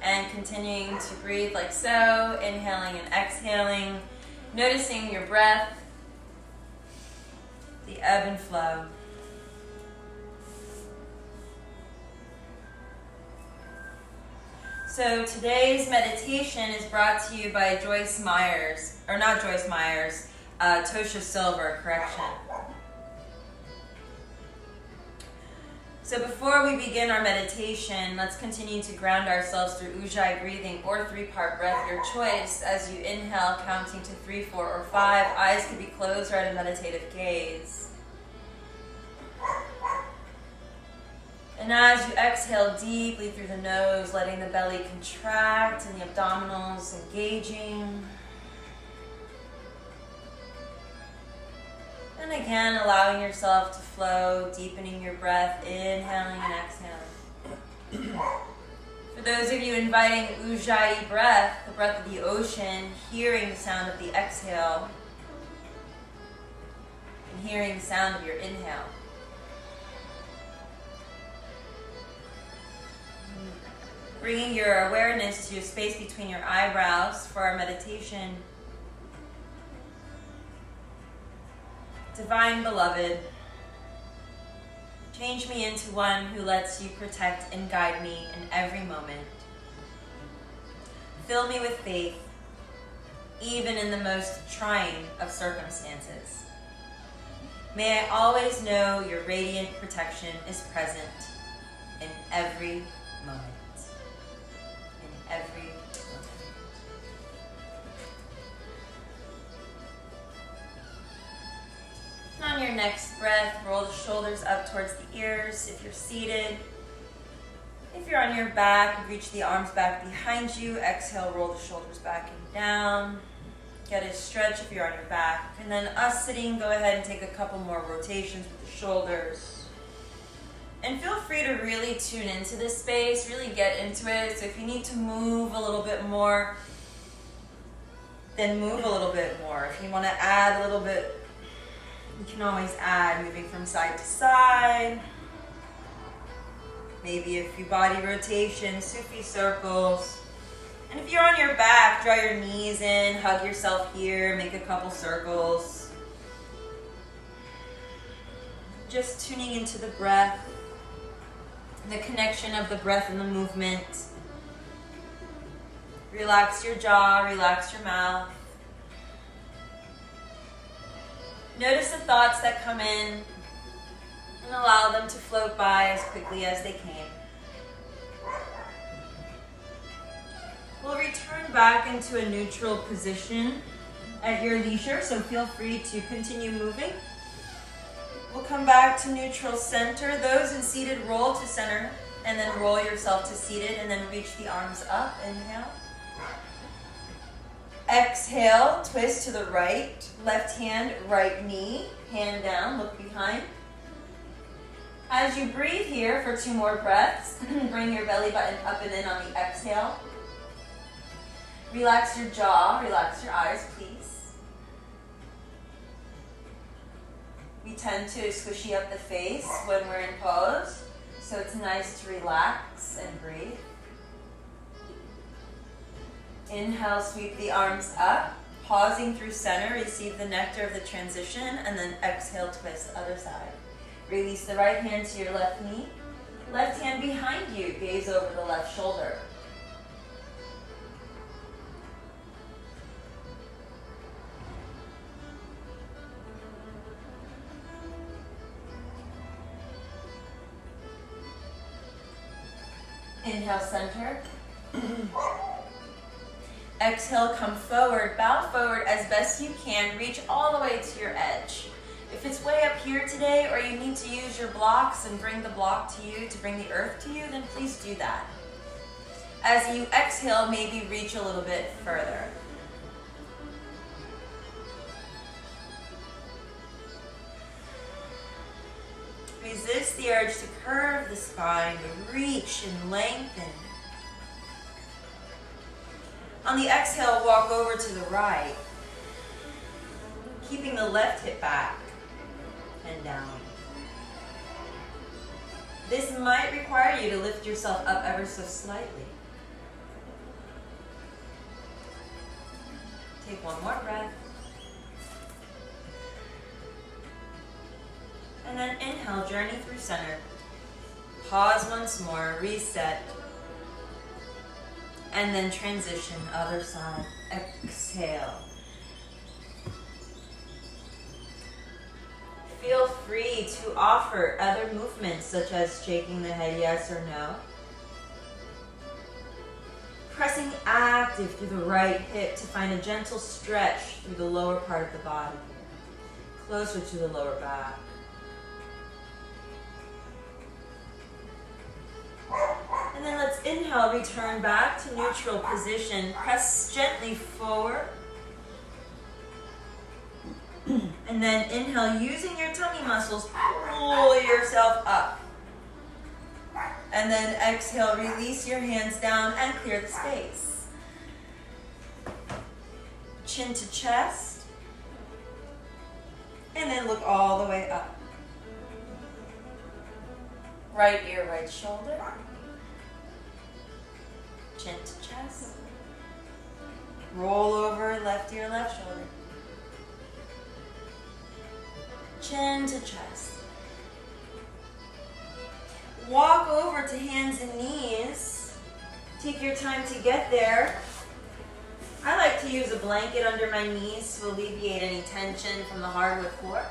and continuing to breathe like so, inhaling and exhaling, noticing your breath, the ebb and flow. So today's meditation is brought to you by Tosha Silver, correction. So before we begin our meditation, let's continue to ground ourselves through Ujjayi breathing or 3-part breath, your choice. As you inhale, counting to 3, 4, or 5, eyes can be closed or at a meditative gaze. And as you exhale deeply through the nose, letting the belly contract and the abdominals engaging. And again, allowing yourself to flow, deepening your breath, inhaling and exhaling. For those of you inviting Ujjayi breath, the breath of the ocean, hearing the sound of the exhale and hearing the sound of your inhale. Bringing your awareness to a space between your eyebrows for our meditation. Divine Beloved, change me into one who lets you protect and guide me in every moment. Fill me with faith, even in the most trying of circumstances. May I always know your radiant protection is present in every moment. In every moment. And on your next breath, roll the shoulders up towards the ears if you're seated. If you're on your back, reach the arms back behind you. Exhale, roll the shoulders back and down. Get a stretch if you're on your back. And then us sitting, go ahead and take a couple more rotations with the shoulders. And feel free to really tune into this space, really get into it. So if you need to move a little bit more, then move a little bit more. If you want to add a little bit, you can always add, moving from side to side. Maybe a few body rotations, Sufi circles. And if you're on your back, draw your knees in, hug yourself here, make a couple circles. Just tuning into the breath, the connection of the breath and the movement. Relax your jaw, relax your mouth. Notice the thoughts that come in and allow them to float by as quickly as they came. We'll return back into a neutral position at your leisure, so feel free to continue moving. We'll come back to neutral center. Those in seated, roll to center, and then roll yourself to seated, and then reach the arms up. Inhale. Exhale, twist to the right. Left hand, right knee, hand down, look behind. As you breathe here for 2 more breaths, bring your belly button up and in on the exhale. Relax your jaw, relax your eyes, please. We tend to squishy up the face when we're in pose, so it's nice to relax and breathe. Inhale, sweep the arms up, pausing through center, receive the nectar of the transition, and then exhale, twist the other side. Release the right hand to your left knee, left hand behind you, gaze over the left shoulder. Inhale, center. Exhale, come forward, bow forward as best you can, reach all the way to your edge. If it's way up here today or you need to use your blocks and bring the block to you to bring the earth to you, then please do that. As you exhale, maybe reach a little bit further. Resist the urge to curve the spine, to reach and lengthen. On the exhale, walk over to the right, keeping the left hip back and down. This might require you to lift yourself up ever so slightly. Take one more breath. And then inhale, journey through center. Pause once more, reset. And then transition, other side. Exhale. Feel free to offer other movements such as shaking the head yes or no. Pressing active through the right hip to find a gentle stretch through the lower part of the body, closer to the lower back. And then let's inhale, return back to neutral position. Press gently forward. And then inhale, using your tummy muscles, pull yourself up. And then exhale, release your hands down and clear the space. Chin to chest. And then look all the way up. Right ear, right shoulder. Chin to chest. Roll over, left ear, left shoulder. Chin to chest. Walk over to hands and knees. Take your time to get there. I like to use a blanket under my knees to alleviate any tension from the hardwood floor.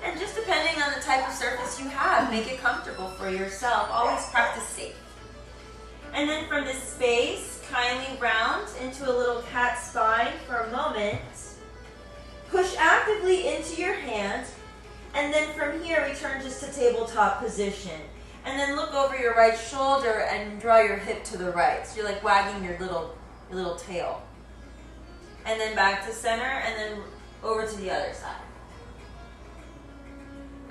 And just depending on the type of surface you have, make it comfortable for yourself. Always practice safe. And then from this space, kindly round into a little cat spine for a moment. Push actively into your hands. And then from here, return just to tabletop position. And then look over your right shoulder and draw your hip to the right. So you're like wagging your little tail. And then back to center, and then over to the other side.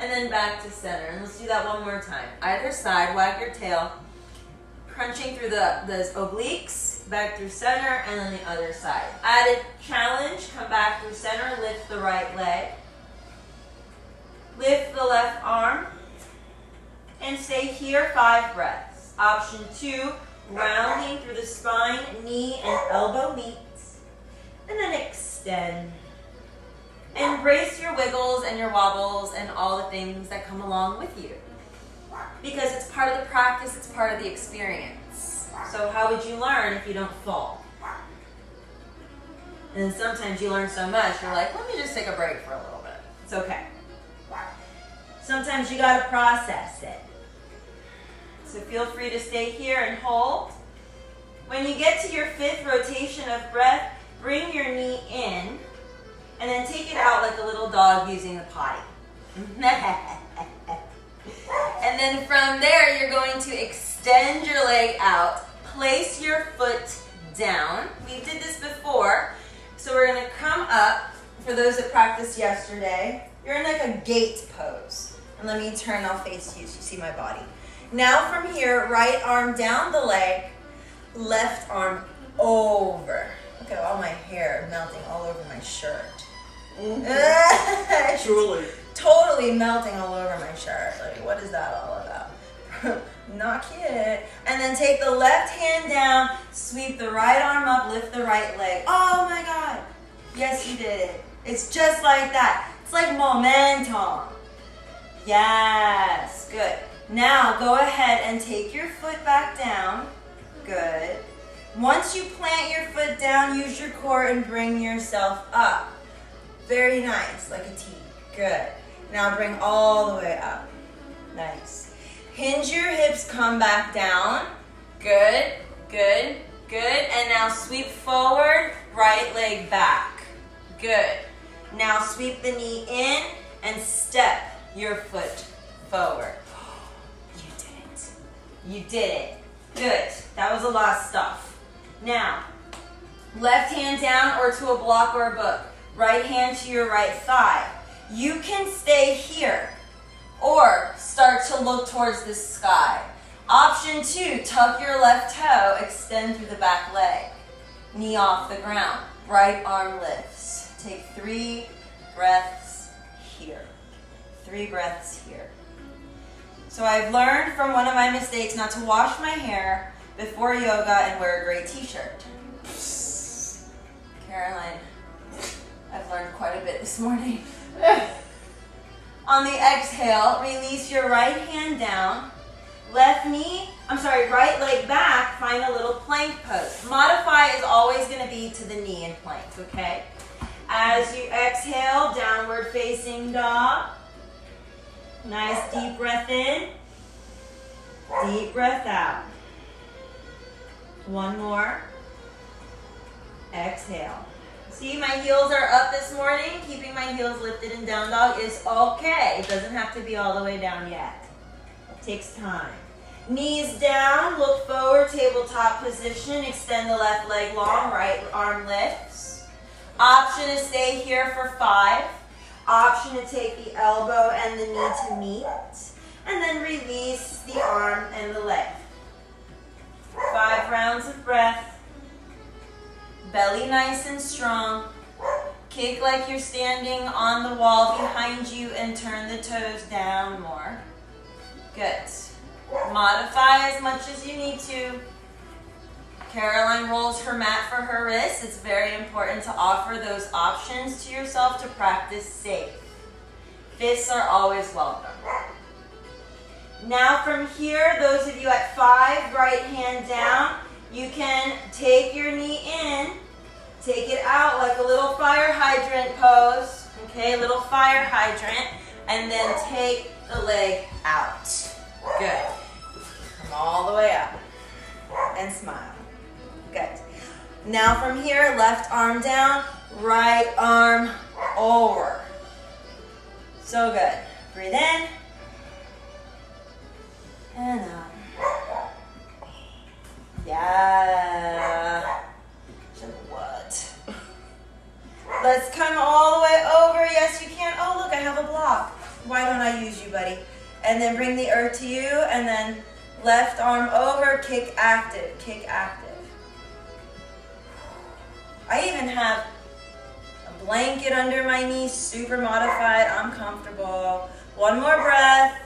And then back to center. And let's do that one more time. Either side, wag your tail. Crunching through the obliques, back through center, and then the other side. Added challenge, come back through center, lift the right leg. Lift the left arm. And stay here 5 breaths. Option 2, rounding through the spine, knee and elbow meets. And then extend. Embrace your wiggles and your wobbles and all the things that come along with you. Because it's part of the practice, it's part of the experience. So how would you learn if you don't fall? And then sometimes you learn so much, you're like, let me just take a break for a little bit. It's okay. Sometimes you gotta process it. So feel free to stay here and hold. When you get to your 5th rotation of breath, bring your knee in and then take it out like a little dog using the potty. And then from there, you're going to extend your leg out, place your foot down. We did this before, so we're gonna come up. For those that practiced yesterday, you're in like a gate pose. And let me turn, I'll face you so you see my body. Now from here, right arm down the leg, left arm over. Look at all my hair melting all over my shirt. Mm-hmm. Truly. Totally melting all over my shirt. Like, what is that all about? Not cute. And then take the left hand down, sweep the right arm up, lift the right leg. Oh my God. Yes, you did it. It's just like that. It's like momentum. Yes, good. Now go ahead and take your foot back down. Good. Once you plant your foot down, use your core and bring yourself up. Very nice, like a T. Good. Now bring all the way up. Nice. Hinge your hips, come back down. Good, good, good. And now sweep forward, right leg back. Good. Now sweep the knee in and step your foot forward. You did it. You did it. Good. That was a lot of stuff. Now, left hand down or to a block or a book. Right hand to your right thigh. You can stay here or start to look towards the sky. Option 2, tuck your left toe, extend through the back leg. Knee off the ground. Right arm lifts. Take 3 breaths here. 3 breaths here. So I've learned from one of my mistakes not to wash my hair before yoga and wear a gray t-shirt. Caroline, I've learned quite a bit this morning. On the exhale, release your right hand down. Right leg back, find a little plank pose. Modify is always going to be to the knee in plank, okay? As you exhale, downward facing dog. Nice deep breath in, deep breath out. One more. Exhale. See, my heels are up this morning. Keeping my heels lifted in down dog is okay. It doesn't have to be all the way down yet. It takes time. Knees down, look forward, tabletop position. Extend the left leg long, right arm lifts. Option to stay here for 5. Option to take the elbow and the knee to meet. And then release the arm and the leg. 5 rounds of breath. Belly nice and strong. Kick like you're standing on the wall behind you and turn the toes down more. Good. Modify as much as you need to. Caroline rolls her mat for her wrists. It's very important to offer those options to yourself to practice safe. Fists are always welcome. Now from here, those of you at 5, right hand down, you can take your knee in, take it out like a little fire hydrant pose, okay, a little fire hydrant, and then take the leg out. Good. Come all the way up and smile. Good. Now from here, left arm down, right arm over. So good. Breathe in and out. Yeah. What? Let's come all the way over. Yes, you can. Oh, look, I have a block. Why don't I use you, buddy? And then bring the earth to you, and then left arm over, kick active, kick active. I even have a blanket under my knee, super modified. I'm comfortable. One more breath.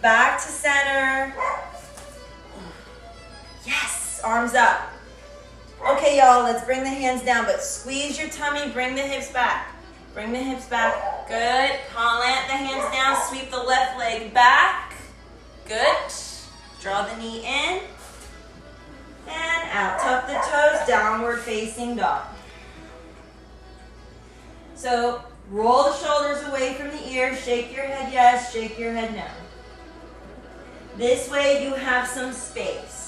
Back to center. Yes, arms up. Okay, y'all, let's bring the hands down, but squeeze your tummy, bring the hips back. Bring the hips back. Good. Plant the hands down, sweep the left leg back. Good. Draw the knee in. And out. Tuck the toes, downward facing dog. So roll the shoulders away from the ears. Shake your head yes, shake your head no. This way you have some space.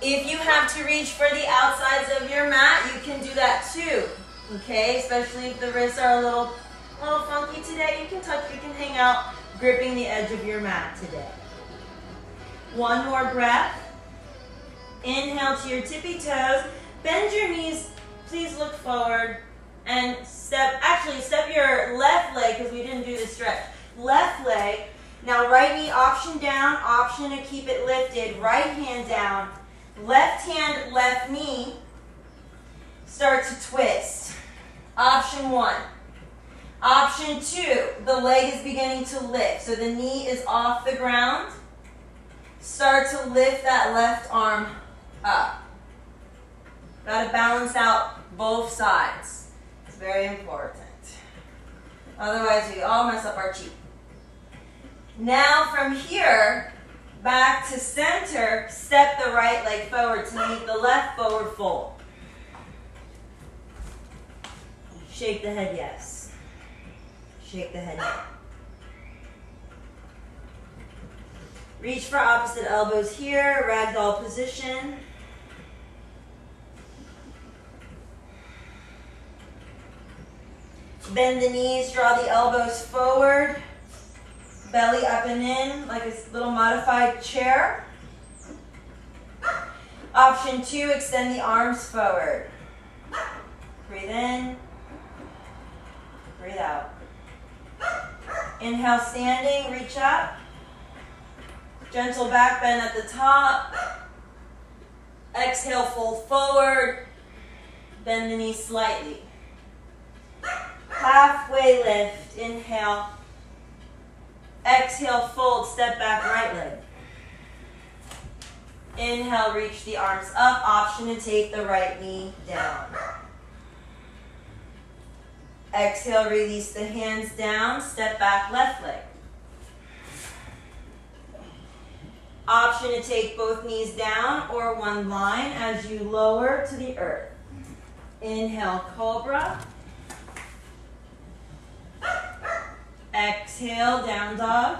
If you have to reach for the outsides of your mat, you can do that too. Okay, especially if the wrists are a little funky today, you can touch, you can hang out, gripping the edge of your mat today. One more breath. Inhale to your tippy toes. Bend your knees, please look forward. And step your left leg, because we didn't do the stretch. Left leg. Now right knee option down, option to keep it lifted. Right hand down. Left hand, left knee. Start to twist. Option 1. Option 2, the leg is beginning to lift. So the knee is off the ground. Start to lift that left arm up. Got to balance out both sides. It's very important. Otherwise, we all mess up our cheek. Now from here, back to center, step the right leg forward to meet the left forward fold. Shake the head yes. Shake the head no. Reach for opposite elbows here, ragdoll position. Bend the knees, draw the elbows forward. Belly up and in, like a little modified chair. Option 2, extend the arms forward. Breathe in. Breathe out. Inhale, standing, reach up. Gentle back bend at the top. Exhale, fold forward. Bend the knee slightly. Halfway lift, inhale. Exhale, fold, step back, right leg. Inhale, reach the arms up. Option to take the right knee down. Exhale, release the hands down. Step back, left leg. Option to take both knees down or one line as you lower to the earth. Inhale, cobra. Exhale, down dog.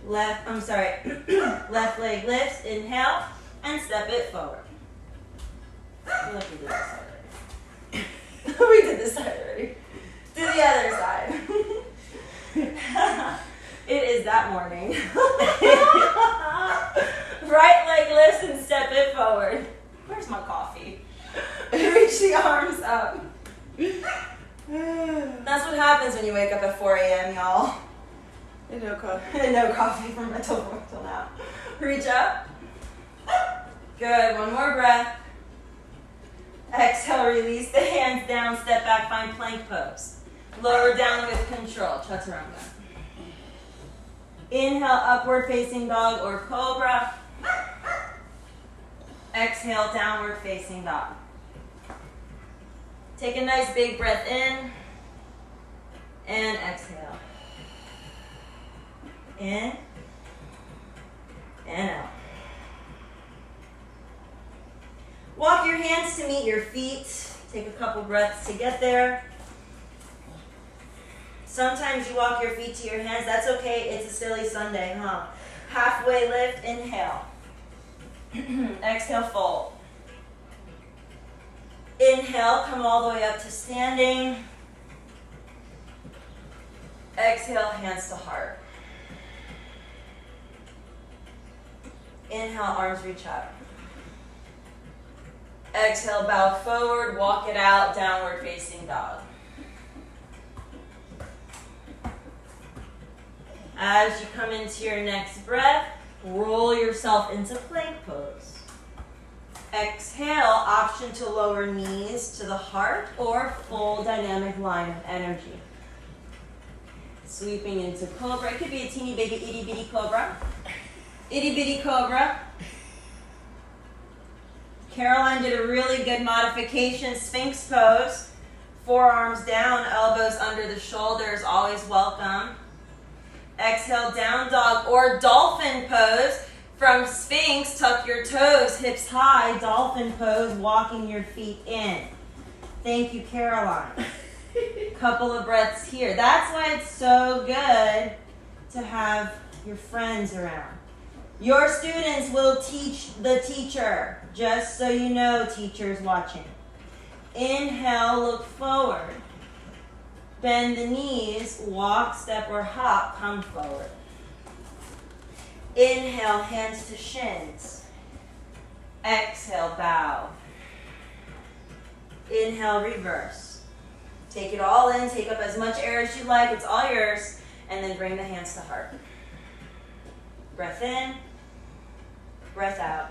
Left leg lifts, inhale, and step it forward. I feel like we did this already. We did this side already. Do the other side. It is that morning. Right leg lifts and step it forward. Where's my coffee? Reach the arms up. That's what happens when you wake up at 4 a.m., y'all. And no coffee. And no coffee from till now. Reach up. Good. One more breath. Exhale, release the hands down, step back, find plank pose. Lower down with control, chaturanga. Inhale, upward facing dog or cobra. Exhale, downward facing dog. Take a nice big breath in and exhale. In and out. Walk your hands to meet your feet. Take a couple breaths to get there. Sometimes you walk your feet to your hands. That's okay. It's a silly Sunday, huh? Halfway lift. Inhale. Exhale, fold. Inhale, come all the way up to standing. Exhale, hands to heart. Inhale, arms reach up. Exhale, bow forward, walk it out, downward facing dog. As you come into your next breath, roll yourself into plank pose. Exhale, option to lower knees to the heart or full dynamic line of energy. Sweeping into cobra. It could be a teeny baby itty bitty cobra. Itty bitty cobra. Caroline did a really good modification, Sphinx pose. Forearms down, elbows under the shoulders, always welcome. Exhale, down dog or dolphin pose. From Sphinx, tuck your toes, hips high, dolphin pose, walking your feet in. Thank you, Caroline. Couple of breaths here. That's why it's so good to have your friends around. Your students will teach the teacher, just so you know, teachers watching. Inhale, look forward. Bend the knees, walk, step, or hop, come forward. Inhale, hands to shins. Exhale, bow. Inhale, reverse. Take it all in, take up as much air as you like, it's all yours, and then bring the hands to heart. Breath in, breath out.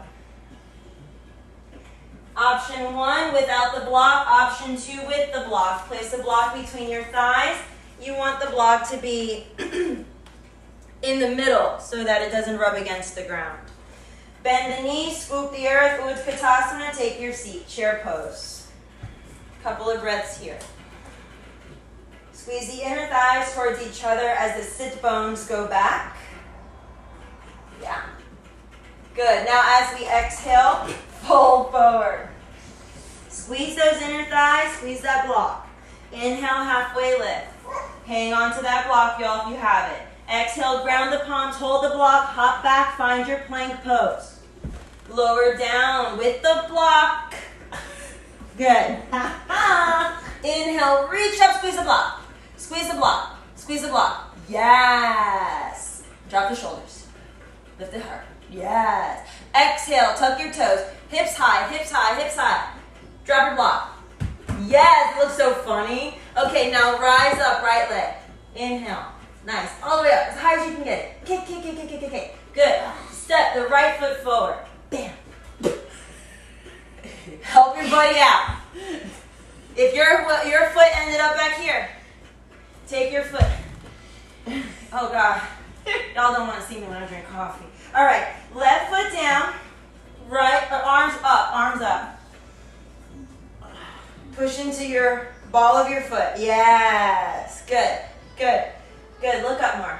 Option 1, without the block. Option 2, with the block. Place a block between your thighs. You want the block to be in the middle so that it doesn't rub against the ground. Bend the knees, swoop the earth, Utkatasana, take your seat, chair pose. Couple of breaths here. Squeeze the inner thighs towards each other as the sit bones go back. Yeah. Good. Now as we exhale, fold forward. Squeeze those inner thighs, squeeze that block. Inhale, halfway lift. Hang on to that block, y'all, if you have it. Exhale, ground the palms, hold the block, hop back, find your plank pose. Lower down with the block. Good. Inhale, reach up, squeeze the block. Squeeze the block. Squeeze the block. Yes. Drop the shoulders. Lift the heart. Yes. Exhale, tuck your toes. Hips high, hips high, hips high. Drop your block. Yes, it looks so funny. Okay, now rise up, right leg. Inhale. Nice. All the way up, as high as you can get it. Kick, kick, kick, kick, kick, kick, kick. Good. Step the right foot forward. Bam. Help your buddy out. If your foot ended up back here, take your foot Oh God, y'all don't want to see me when I drink coffee. All right, left foot down, right, arms up. Push into your ball of your foot. Yes, good, good, good. Look up more.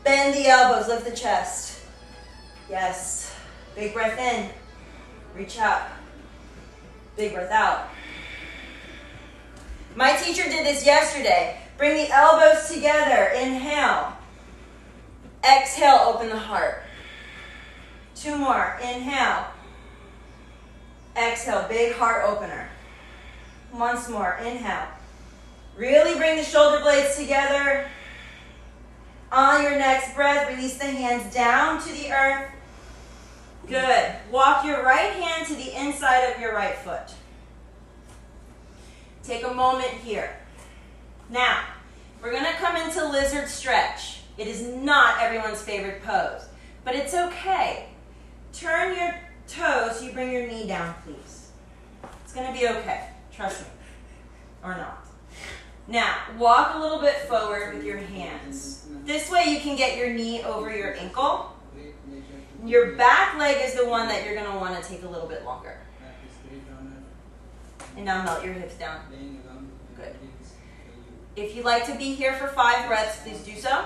Bend the elbows, lift the chest. Yes, big breath in, reach up. Big breath out. My teacher did this yesterday. Bring the elbows together. Inhale. Exhale, open the heart. 2 more. Inhale. Exhale, big heart opener. Once more. Inhale. Really bring the shoulder blades together. On your next breath, release the hands down to the earth. Good. Walk your right hand to the inside of your right foot. Take a moment here. Now, we're going to come into lizard stretch. It is not everyone's favorite pose, but it's okay. Turn your toes so you bring your knee down, please. It's going to be okay. Trust me. Or not. Now, walk a little bit forward with your hands. This way you can get your knee over your ankle. Your back leg is the one that you're going to want to take a little bit longer. And now melt your hips down. Good. If you'd like to be here for 5 breaths, please do so.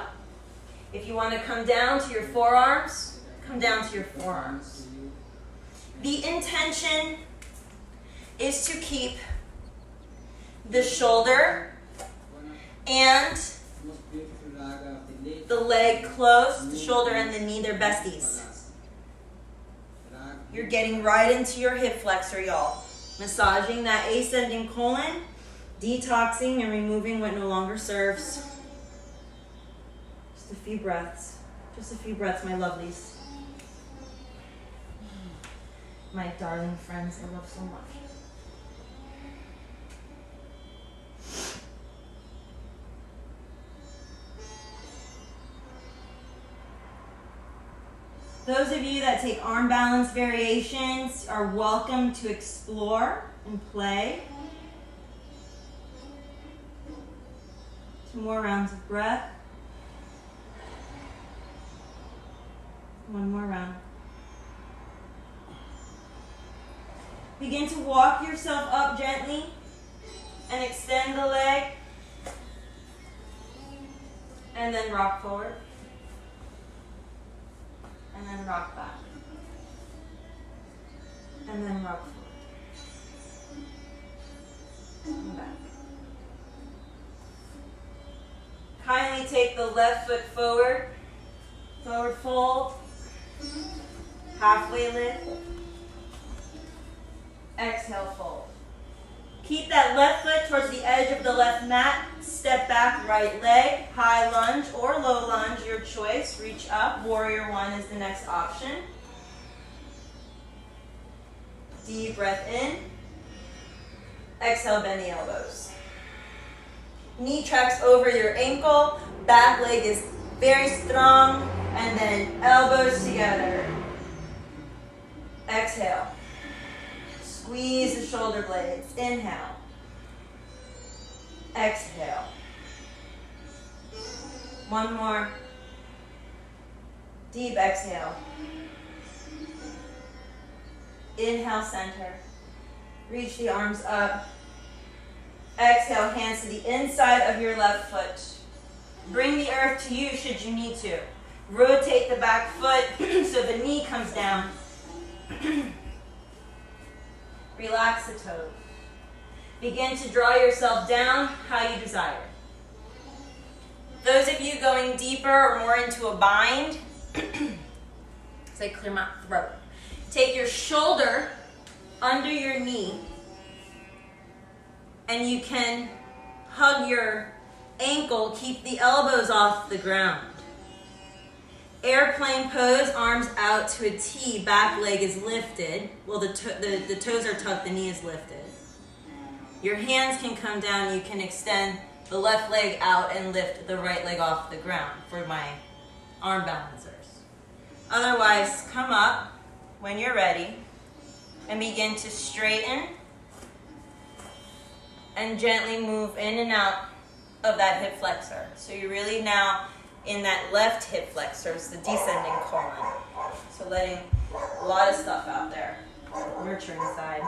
If you want to come down to your forearms, come down to your forearms. The intention is to keep the shoulder and the leg close, the shoulder and the knee, they're besties. You're getting right into your hip flexor, y'all. Massaging that ascending colon, detoxing and removing what no longer serves. Just a few breaths. Just a few breaths, my lovelies. My darling friends I love so much. Those of you that take arm balance variations are welcome to explore and play. 2 more rounds of breath. 1 more round. Begin to walk yourself up gently and extend the leg. And then rock forward. And then rock back. And then rock forward. And back. Kindly take the left foot forward. Forward fold. Halfway lift. Exhale, fold. Keep that left foot towards the edge of the left mat. Step back, right leg, high lunge or low lunge, your choice. Reach up. Warrior 1 is the next option. Deep breath in. Exhale, bend the elbows. Knee tracks over your ankle. Back leg is very strong. And then elbows together. Exhale. Squeeze the shoulder blades. Inhale. Exhale. 1 more. Deep exhale. Inhale, center. Reach the arms up. Exhale, hands to the inside of your left foot. Bring the earth to you should you need to. Rotate the back foot so the knee comes down. Relax the toes. Begin to draw yourself down how you desire. Those of you going deeper or more into a bind, say clear my throat. Take your shoulder under your knee and you can hug your ankle, keep the elbows off the ground. Airplane pose, arms out to a T, back leg is lifted. Well, the toes are tucked, the knee is lifted. Your hands can come down, you can extend the left leg out and lift the right leg off the ground for my arm balancers. Otherwise, come up when you're ready and begin to straighten and gently move in and out of that hip flexor. So you really now in that left hip flexors, the descending colon. So letting a lot of stuff out there. Nurturing side.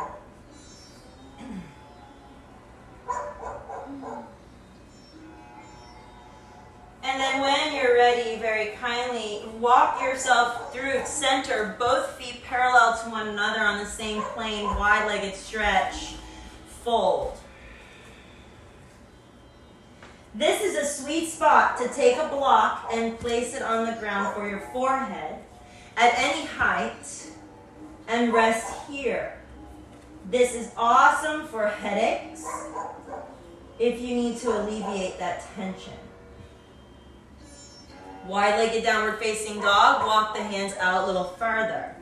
And then when you're ready, very kindly walk yourself through center, both feet parallel to one another on the same plane, wide-legged stretch, fold. This is a sweet spot to take a block and place it on the ground for your forehead at any height and rest here. This is awesome for headaches if you need to alleviate that tension. Wide-legged downward facing dog, walk the hands out a little further.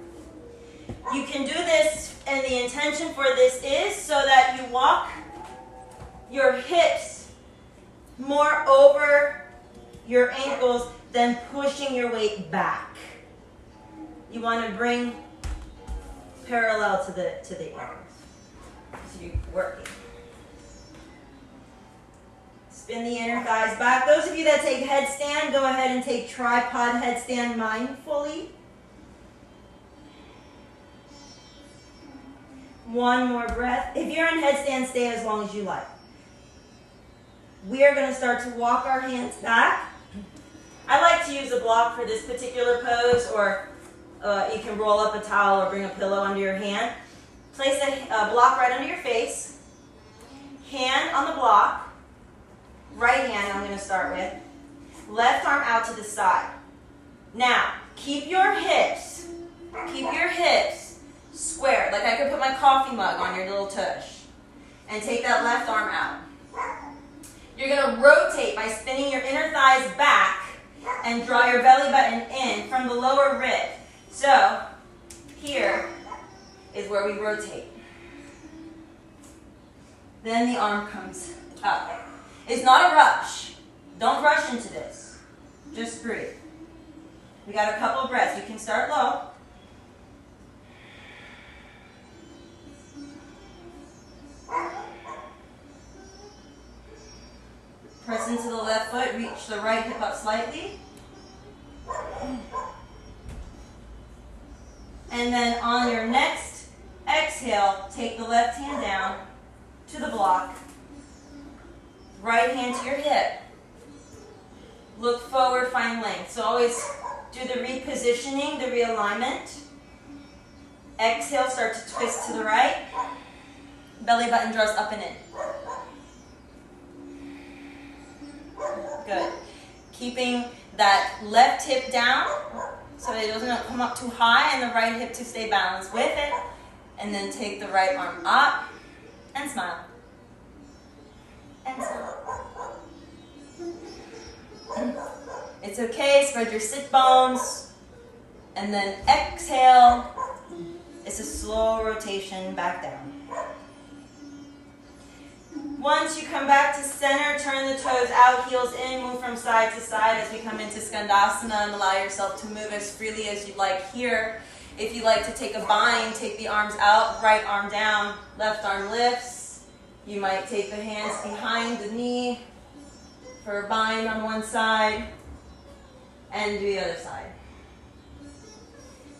You can do this, and the intention for this is so that you walk your hips more over your ankles than pushing your weight back. You want to bring parallel to the ears. So you're working. Spin the inner thighs back. Those of you that take headstand, go ahead and take tripod headstand mindfully. One more breath. If you're in headstand, stay as long as you like. We are going to start to walk our hands back. I like to use a block for this particular pose, or you can roll up a towel or bring a pillow under your hand. Place a block right under your face. Hand on the block. Right hand I'm going to start with. Left arm out to the side. Now, keep your hips square. Like I could put my coffee mug on your little tush. And take that left arm out. You're going to rotate by spinning your inner thighs back and draw your belly button in from the lower rib. So, here is where we rotate. Then the arm comes up. It's not a rush. Don't rush into this. Just breathe. We got a couple of breaths. You can start low. Press into the left foot. Reach the right hip up slightly. And then on your next exhale, take the left hand down to the block. Right hand to your hip. Look forward, find length. So always do the repositioning, the realignment. Exhale, start to twist to the right. Belly button draws up and in. Good. Keeping that left hip down so it doesn't come up too high, and the right hip to stay balanced with it. And then take the right arm up and smile. And smile. It's okay, spread your sit bones. And then exhale. It's a slow rotation back down. Once you come back to center, turn the toes out, heels in, move from side to side as we come into Skandasana, and allow yourself to move as freely as you'd like here. If you like to take a bind, take the arms out, right arm down, left arm lifts. You might take the hands behind the knee for a bind on one side, and do the other side.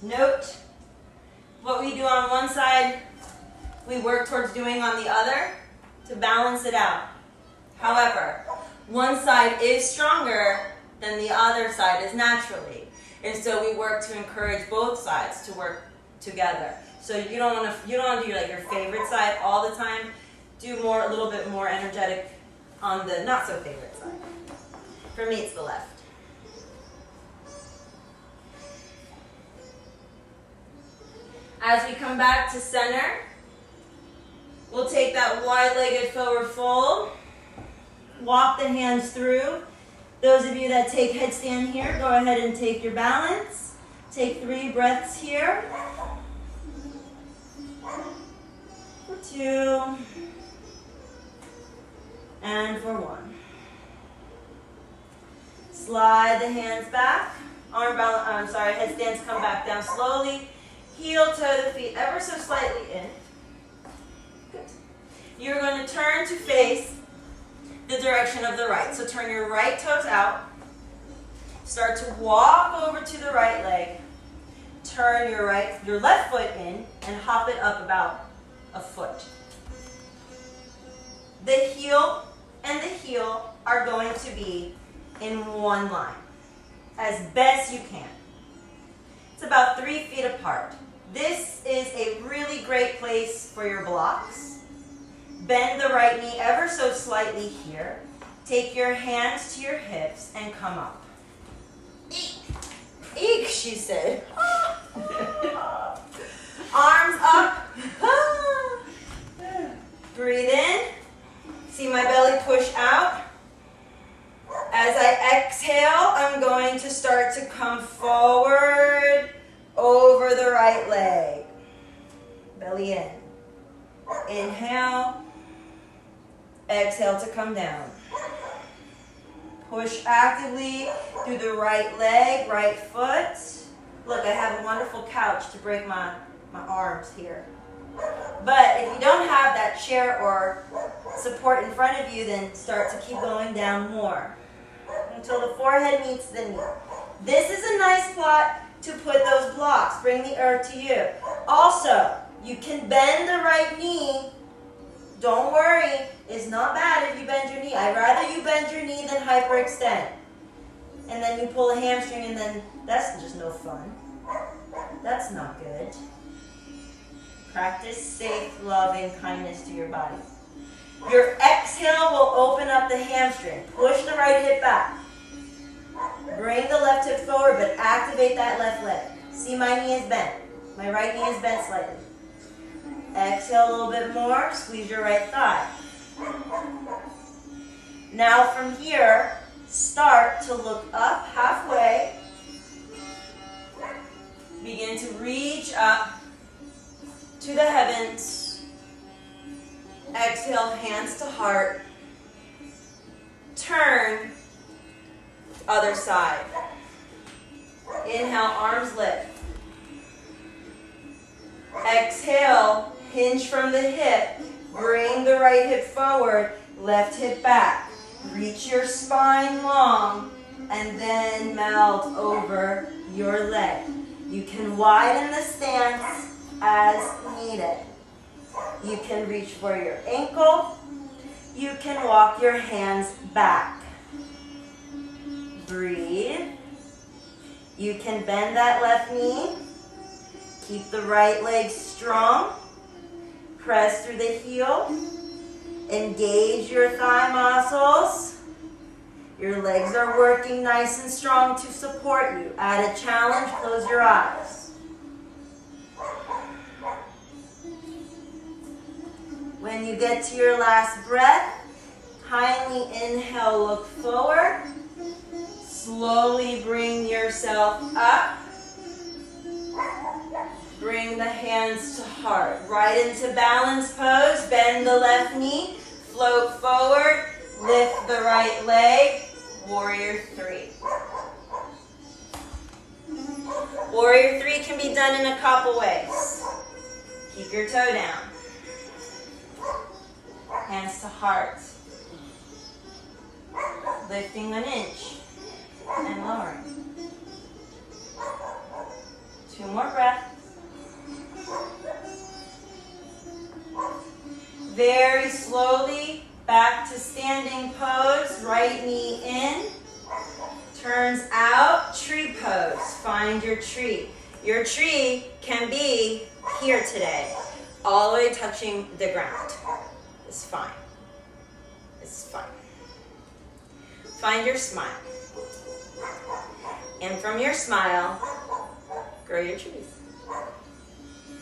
Note, what we do on one side, we work towards doing on the other to balance it out. However, one side is stronger than the other side is naturally. And so we work to encourage both sides to work together. So you don't want to do like your favorite side all the time. Do a little bit more energetic on the not so favorite side. For me, it's the left. As we come back to center, we'll take that wide-legged forward fold. Walk the hands through. Those of you that take headstand here, go ahead and take your balance. Take 3 breaths here. For 2. And for 1. Slide the hands back. Headstands come back down slowly. Heel toe the feet ever so slightly in. Good. You're going to turn to face the direction of the right. So turn your right toes out. Start to walk over to the right leg. Turn your left foot in and hop it up about a foot. The heel and the heel are going to be in one line as best you can. It's about 3 feet apart. This is a really great place for your blocks. Bend the right knee ever so slightly here. Take your hands to your hips and come up. Eek, eek, she said. Arms up. Breathe in. See my belly push out. As I exhale, I'm going to start to come forward over the right leg. Belly in. Inhale. Exhale to come down. Push actively through the right leg, right foot. Look, I have a wonderful couch to break my arms here. But if you don't have that chair or support in front of you, then start to keep going down more until the forehead meets the knee. This is a nice spot to put those blocks. Bring the earth to you. Also, you can bend the right knee. Don't worry, it's not bad if you bend your knee. I'd rather you bend your knee than hyperextend. And then you pull a hamstring and then that's just no fun. That's not good. Practice safe, loving kindness to your body. Your exhale will open up the hamstring. Push the right hip back. Bring the left hip forward, but activate that left leg. See, my knee is bent. My right knee is bent slightly. Exhale a little bit more. Squeeze your right thigh. Now from here, start to look up halfway. Begin to reach up to the heavens. Exhale, hands to heart. Turn, other side. Inhale, arms lift. Exhale, hinge from the hip. Bring the right hip forward, left hip back. Reach your spine long, and then melt over your leg. You can widen the stance as needed. You can reach for your ankle. You can walk your hands back. Breathe. You can bend that left knee. Keep the right leg strong. Press through the heel. Engage your thigh muscles. Your legs are working nice and strong to support you. Add a challenge, close your eyes. When you get to your last breath, kindly inhale, look forward. Slowly bring yourself up. Bring the hands to heart. Right into balance pose. Bend the left knee. Float forward. Lift the right leg. Warrior 3. Warrior 3 can be done in a couple ways. Keep your toe down. Hands to heart. Lifting an inch and lowering. 2 more breaths. Very slowly back to standing pose. Right knee in. Turns out. Tree pose. Find your tree. Your tree can be here today. All the way touching the ground. It's fine. It's fine. Find your smile. And from your smile, grow your trees.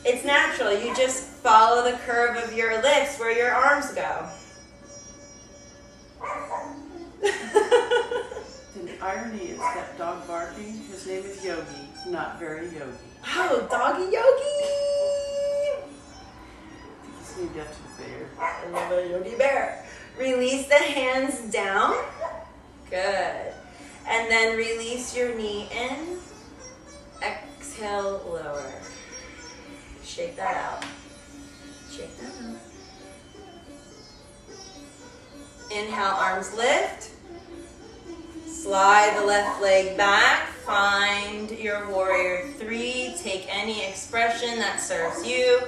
It's natural. You just follow the curve of your lips where your arms go. And the irony is that dog barking, his name is Yogi, not very yogi. Oh, doggy yogi! He's named after the bear. I love a yogi bear. Release the hands down. Good. And then release your knee in. Exhale, lower. Shake that out. Shake that out. Inhale, arms lift. Slide the left leg back. Find your warrior three. Take any expression that serves you.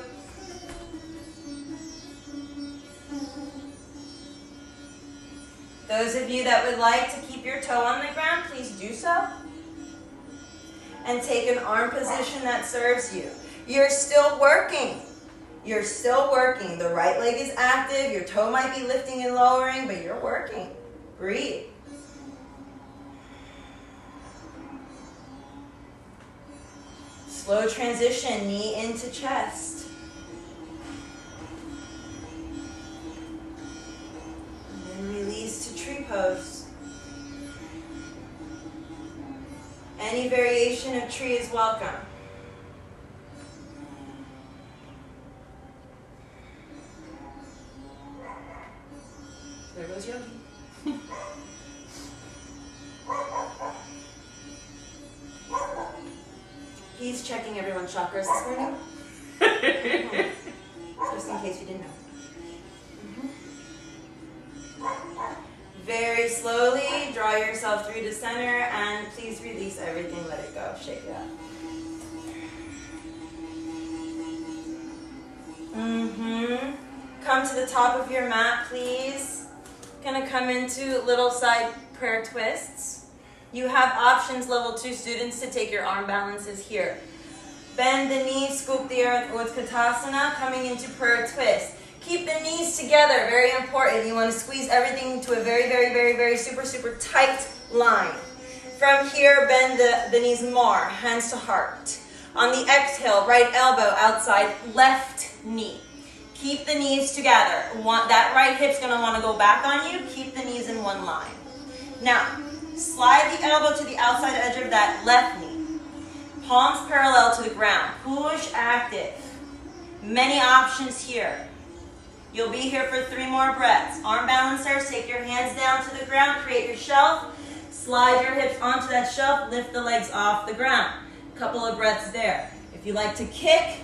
Those of you that would like to keep your toe on the ground, please do so. And take an arm position that serves you. You're still working. You're still working. The right leg is active. Your toe might be lifting and lowering, but you're working. Breathe. Slow transition, knee into chest. And then release to tree pose. Any variation of tree is welcome. There goes Yogi. He's checking everyone's chakras this morning. Just in case you didn't know. Very slowly, draw yourself through to center, and please release everything, let it go, shake it out. Come to the top of your mat, please. Gonna come into little side prayer twists. You have options, level 2 students, to take your arm balances here. Bend the knees, scoop the earth, Utkatasana, coming into prayer twist. Keep the knees together, very important. You want to squeeze everything to a very, very, very, very super, super tight line. From here, bend the knees more, hands to heart. On the exhale, right elbow outside, left knee. Keep the knees together. That right hip's going to want to go back on you. Keep the knees in one line. Now, slide the elbow to the outside edge of that left knee. Palms parallel to the ground. Push active. Many options here. You'll be here for 3 more breaths. Arm balancers, take your hands down to the ground, create your shelf. Slide your hips onto that shelf, lift the legs off the ground. Couple of breaths there. If you like to kick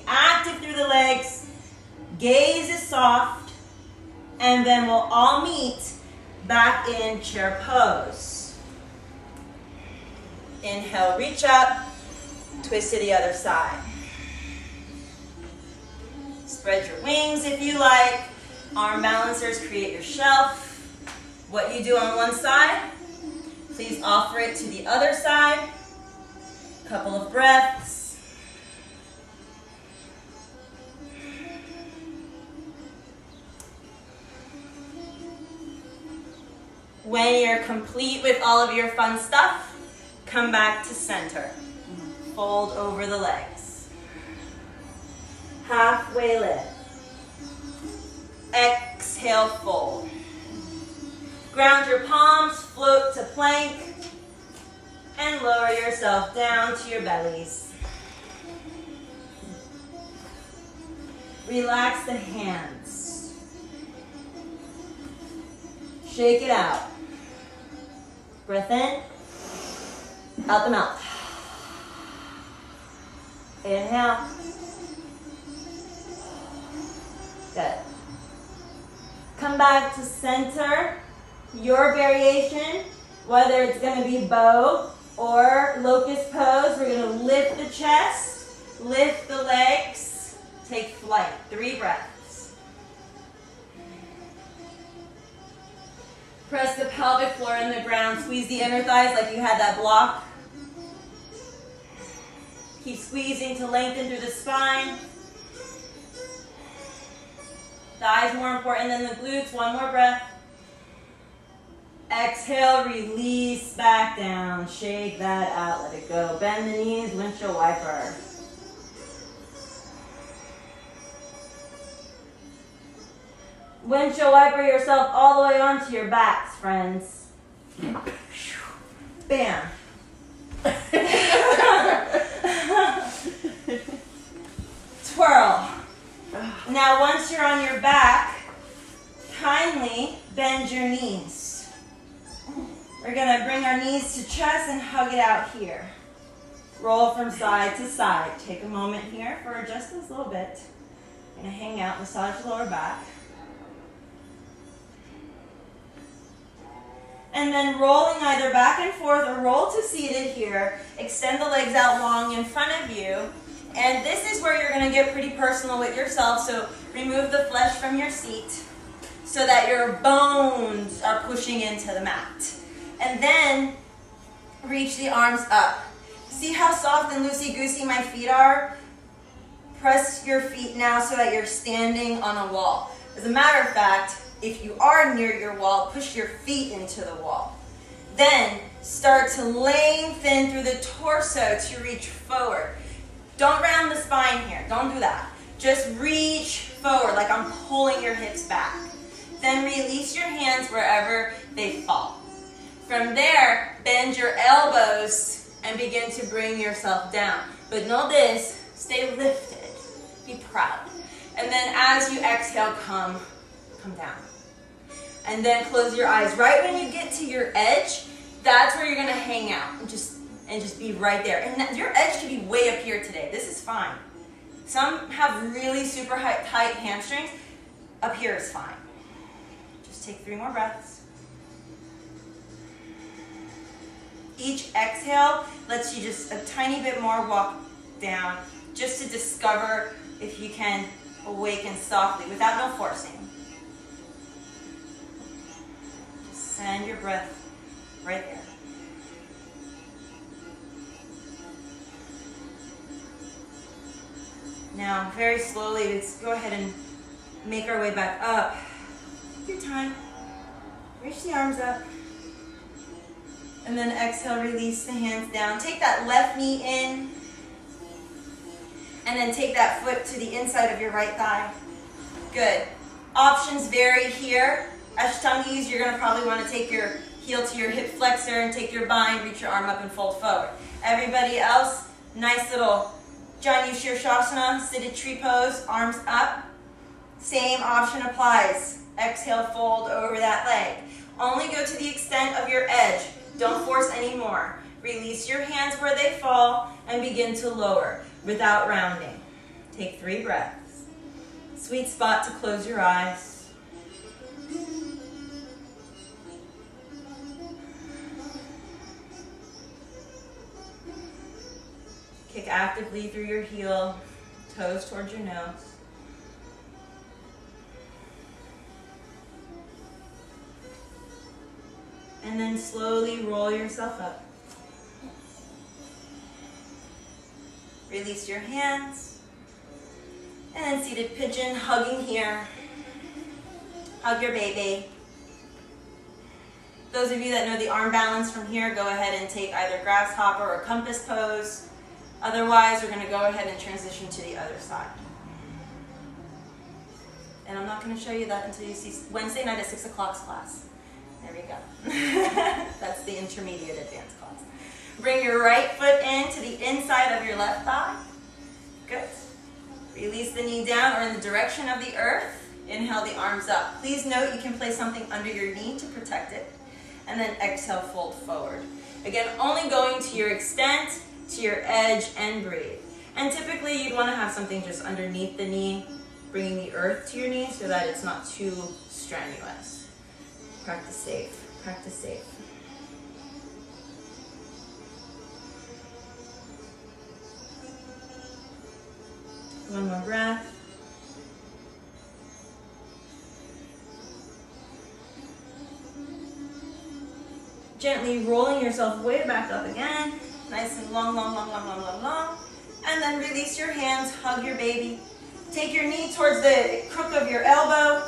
active through the legs. Gaze is soft. And then we'll all meet back in chair pose. Inhale, reach up. Twist to the other side. Spread your wings if you like. Arm balancers, create your shelf. What you do on one side, please offer it to the other side. Couple of breaths. When you're complete with all of your fun stuff, come back to center. Fold over the legs. Halfway lift. Exhale, fold. Ground your palms, float to plank, and lower yourself down to your bellies. Relax the hands. Shake it out. Breath in, out the mouth. Inhale. Good. Come back to center. Your variation, whether it's going to be bow or locust pose, we're going to lift the chest, lift the legs, take flight. 3 breaths. Press the pelvic floor in the ground. Squeeze the inner thighs like you had that block. Keep squeezing to lengthen through the spine. Thighs more important than the glutes. 1 more breath. Exhale, release back down. Shake that out, let it go. Bend the knees, windshield wiper. Windshield wiper yourself all the way onto your backs, friends. Bam. Twirl. Now once you're on your back, kindly bend your knees. We're going to bring our knees to chest and hug it out here. Roll from side to side. Take a moment here for just this little bit. I'm going to hang out, massage the lower back. And then rolling either back and forth or roll to seated here. Extend the legs out long in front of you. And this is where you're going to get pretty personal with yourself. So remove the flesh from your seat so that your bones are pushing into the mat. And then reach the arms up. See how soft and loosey-goosey my feet are? Press your feet now so that you're standing on a wall. As a matter of fact, if you are near your wall, push your feet into the wall. Then start to lengthen through the torso to reach forward. Don't round the spine here. Don't do that. Just reach forward like I'm pulling your hips back. Then release your hands wherever they fall. From there, bend your elbows and begin to bring yourself down. But know this, stay lifted. Be proud. And then as you exhale, come down. And then close your eyes. Right when you get to your edge, that's where you're going to hang out and just be right there. And your edge can be way up here today. This is fine. Some have really super tight hamstrings. Up here is fine. Just take 3 more breaths. Each exhale lets you just a tiny bit more walk down, just to discover if you can awaken softly without no forcing. Just send your breath right there. Now, very slowly, let's go ahead and make our way back up. Take your time. Reach the arms up. And then exhale, release the hands down. Take that left knee in. And then take that foot to the inside of your right thigh. Good. Options vary here. Ashtangis, you're going to probably want to take your heel to your hip flexor and take your bind, reach your arm up and fold forward. Everybody else, nice little Janu Shirshasana, seated tree pose, arms up. Same option applies. Exhale, fold over that leg. Only go to the extent of your edge. Don't force anymore. Release your hands where they fall and begin to lower without rounding. Take 3 breaths. Sweet spot to close your eyes. Kick actively through your heel, toes towards your nose. And then slowly roll yourself up. Release your hands. And then seated pigeon, hugging here. Hug your baby. Those of you that know the arm balance from here, go ahead and take either grasshopper or compass pose. Otherwise, we're going to go ahead and transition to the other side. And I'm not going to show you that until you see Wednesday night at 6 o'clock's class. There we go. That's the intermediate advanced class. Bring your right foot in to the inside of your left thigh. Good. Release the knee down or in the direction of the earth. Inhale the arms up. Please note you can place something under your knee to protect it. And then exhale, fold forward. Again, only going to your extent, to your edge, and breathe. And typically you'd want to have something just underneath the knee, bringing the earth to your knee so that it's not too strenuous. Practice safe. Practice safe. One more breath. Gently rolling yourself way back up again. Nice and long, long, long, long, long, long, long. And then release your hands, hug your baby. Take your knee towards the crook of your elbow.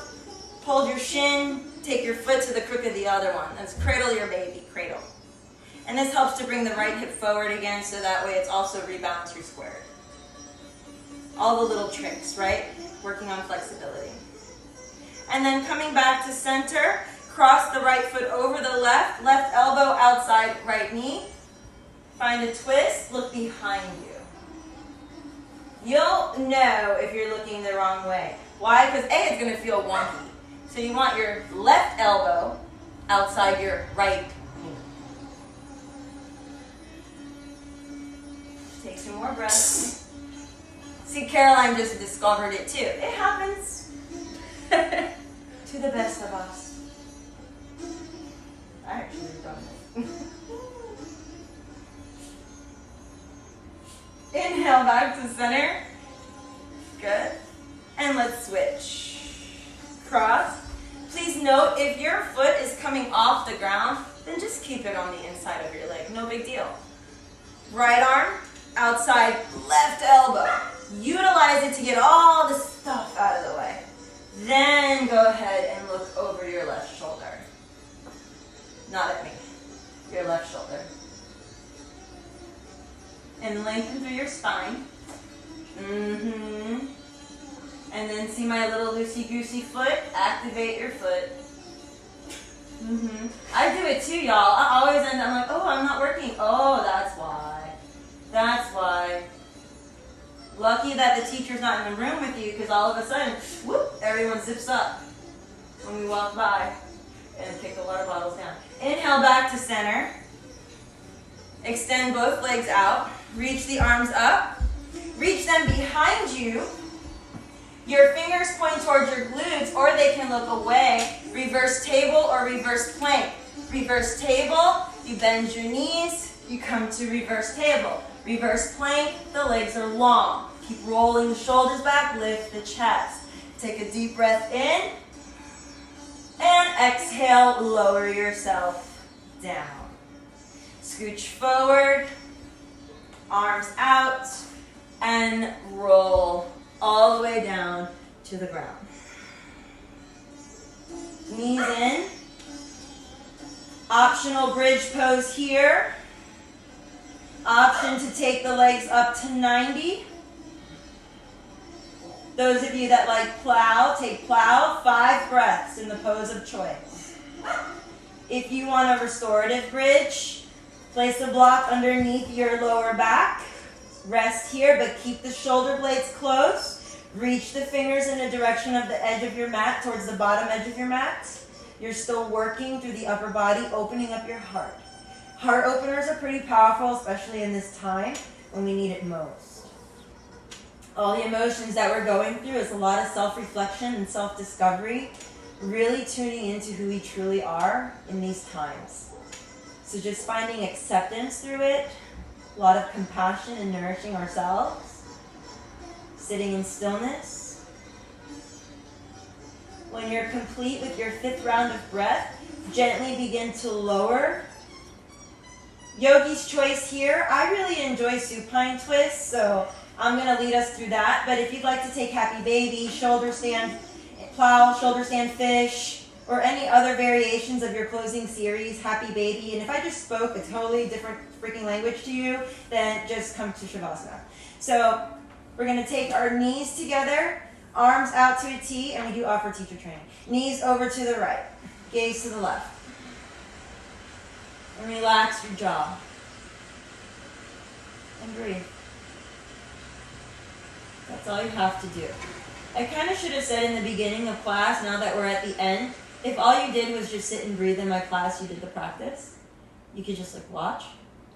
Hold your shin. Take your foot to the crook of the other one. That's cradle your baby, cradle. And this helps to bring the right hip forward again so that way it's also rebalanced through squared. All the little tricks, right? Working on flexibility. And then coming back to center, cross the right foot over the left elbow outside right knee. Find a twist, look behind you. You'll know if you're looking the wrong way. Why? Because A, it's going to feel wonky. So you want your left elbow outside your right knee. Take some more breaths. See, Caroline just discovered it too. It happens to the best of us. I actually done it. Inhale back to center. Good. And let's switch. Cross. Please note, if your foot is coming off the ground, then just keep it on the inside of your leg. No big deal. Right arm, outside left elbow. Utilize it to get all the stuff out of the way. Then go ahead and look over your left shoulder. Not at me. Your left shoulder. And lengthen through your spine. And then see my little loosey-goosey foot? Activate your foot. I do it too, y'all. I always end up like, oh, I'm not working. Oh, that's why. That's why. Lucky that the teacher's not in the room with you, because all of a sudden, whoop, everyone zips up when we walk by and kick the water bottles down. Inhale back to center. Extend both legs out. Reach the arms up. Reach them behind you. Your fingers point towards your glutes, or they can look away. Reverse table or reverse plank. Reverse table, you bend your knees, you come to reverse table. Reverse plank, the legs are long. Keep rolling the shoulders back, lift the chest. Take a deep breath in, and exhale, lower yourself down. Scooch forward, arms out, and roll all the way down to the ground. Knees in. Optional bridge pose here. Option to take the legs up to 90. Those of you that like plow, take plow, 5 breaths in the pose of choice. If you want a restorative bridge, place a block underneath your lower back. Rest here, but keep the shoulder blades close. Reach the fingers in the direction of the edge of your mat, towards the bottom edge of your mat. You're still working through the upper body, opening up your heart. Heart openers are pretty powerful, especially in this time when we need it most. All the emotions that we're going through is a lot of self-reflection and self-discovery, really tuning into who we truly are in these times. So just finding acceptance through it, a lot of compassion and nourishing ourselves, sitting in stillness. When you're complete with your 5th round of breath, gently begin to lower. Yogi's choice here. I really enjoy supine twists, so I'm going to lead us through that. But if you'd like to take happy baby, shoulder stand plow, shoulder stand fish, or any other variations of your closing series, happy baby. And if I just spoke a totally different freaking language to you, then just come to Shavasana. So we're going to take our knees together, arms out to a T, and we do offer teacher training. Knees over to the right, gaze to the left. And relax your jaw. And breathe. That's all you have to do. I kind of should have said in the beginning of class, now that we're at the end, if all you did was just sit and breathe in my class, you did the practice. You could just watch,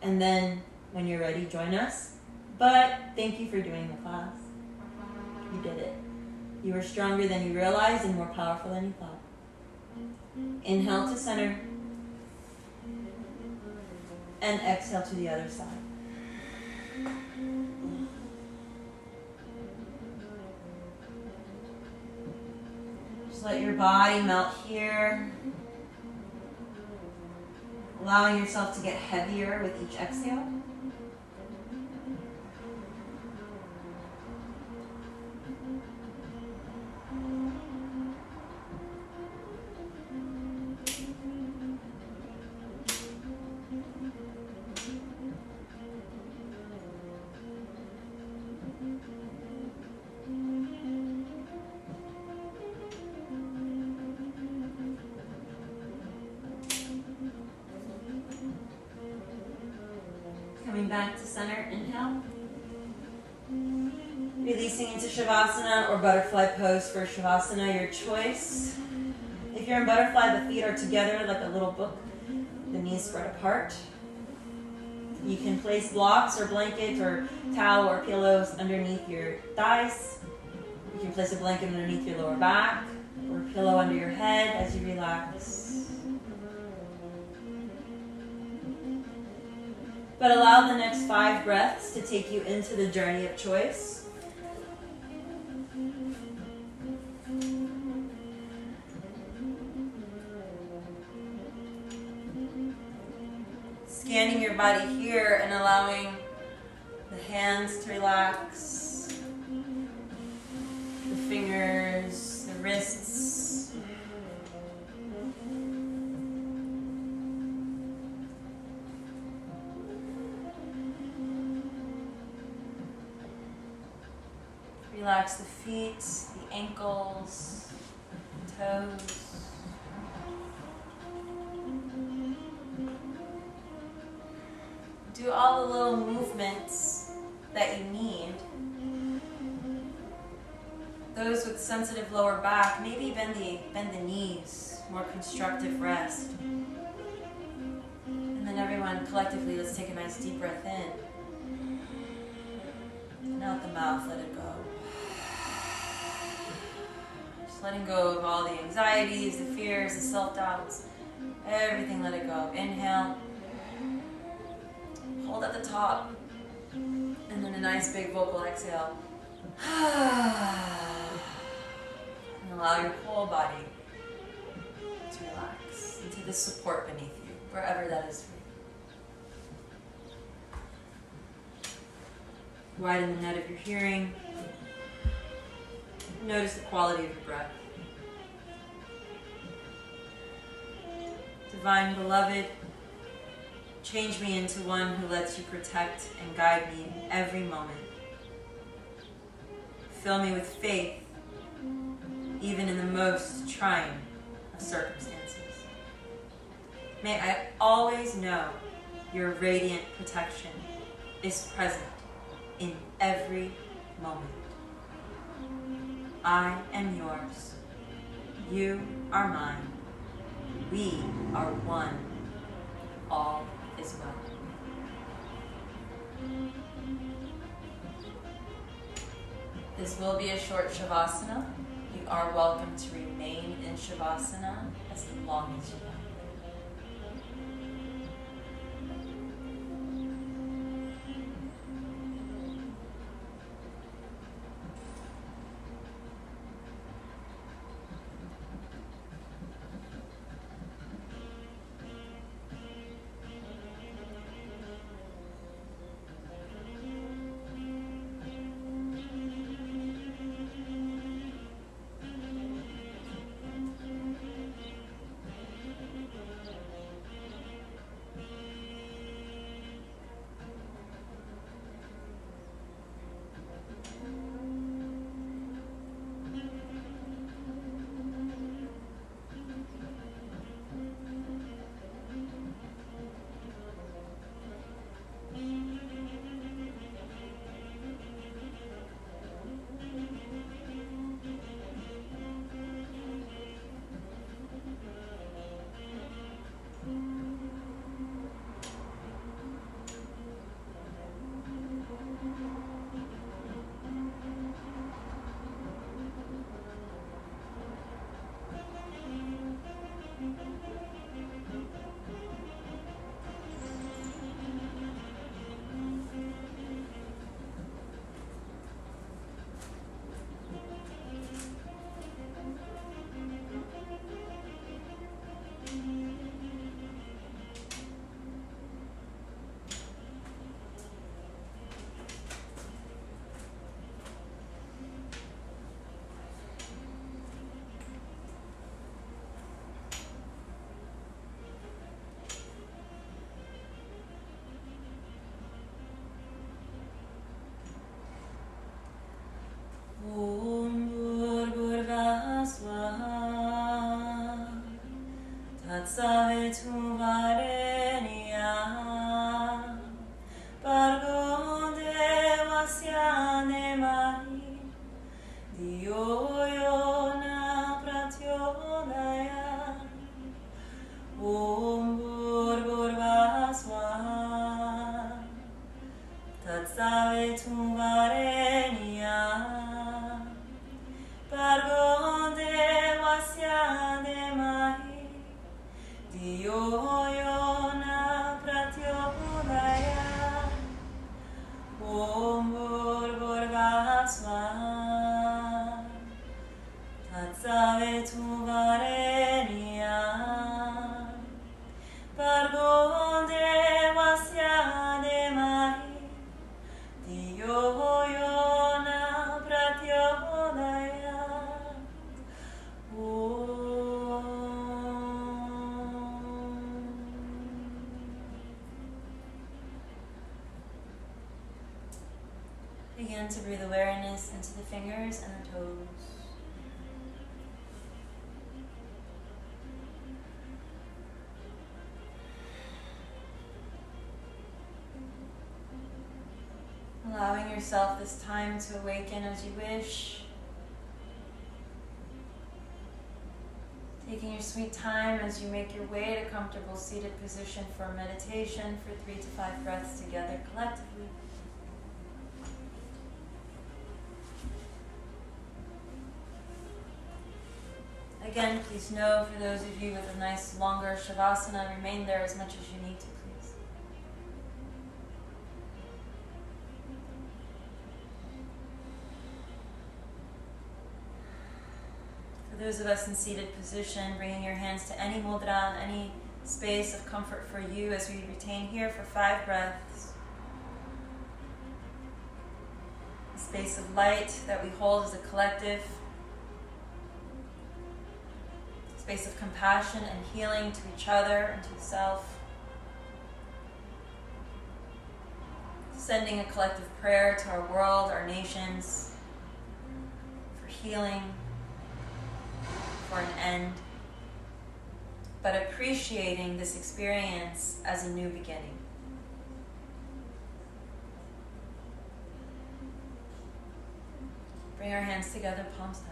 and then when you're ready, join us. But thank you for doing the class. You did it. You were stronger than you realized and more powerful than you thought. Inhale to center. And exhale to the other side. Just let your body melt here. Allowing yourself to get heavier with each exhale. Coming back to center, inhale. Releasing into Shavasana or butterfly pose for Shavasana, your choice. If you're in butterfly, the feet are together like a little book, the knees spread apart. You can place blocks or blankets or towel or pillows underneath your thighs. You can place a blanket underneath your lower back or a pillow under your head as you relax. But allow the next 5 breaths to take you into the journey of choice. Scanning your body here and allowing the hands to relax, the fingers, the wrists. Relax the feet, the ankles, toes. Do all the little movements that you need. Those with sensitive lower back, maybe bend the knees, more constructive rest. And then everyone collectively, let's take a nice deep breath in. And out the mouth, let it go. Just letting go of all the anxieties, the fears, the self-doubts. Everything, let it go. Inhale. Hold at the top. And then a nice big vocal exhale. And allow your whole body to relax into the support beneath you, wherever that is for you. Widen the net of your hearing. Notice the quality of your breath. Divine Beloved, change me into one who lets you protect and guide me in every moment. Fill me with faith, even in the most trying of circumstances. May I always know your radiant protection is present in every moment. I am yours. You are mine. We are one. All is well. This will be a short Shavasana. You are welcome to remain in Shavasana as long as you want. largo demasiade mai Dio yona pratyodaya Begin to breathe awareness into the fingers and the toes. Allowing yourself this time to awaken as you wish. Taking your sweet time as you make your way to comfortable seated position for meditation for 3 to 5 breaths together collectively. Again, please know, for those of you with a nice longer Shavasana, remain there as much as you need to, please. For those of us in seated position, bringing your hands to any mudra, any space of comfort for you as we retain here for 5 breaths. A space of light that we hold as a collective. Space of compassion and healing to each other and to the self. Sending a collective prayer to our world, our nations, for healing, for an end, but appreciating this experience as a new beginning. Bring our hands together, palms touch.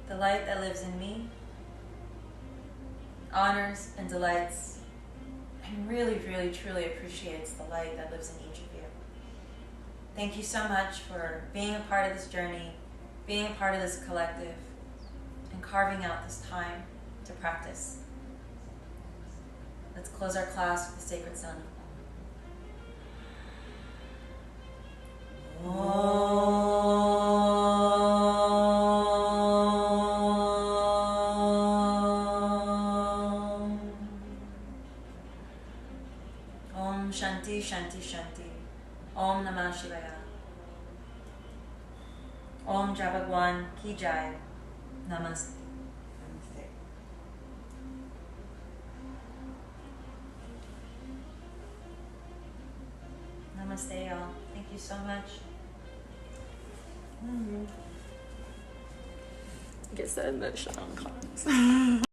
The light that lives in me honors and delights and really, really, truly appreciates the light that lives in each of you. Thank you so much for being a part of this journey, being a part of this collective, and carving out this time to practice. Let's close our class with the sacred sound of Om Shanti Shanti Shanti. Om Namah Shivaya. Om Jai Bhagwan Ki Jai. Namaste. Namaste. Namaste, y'all. Thank you so much. Get so emotional in class.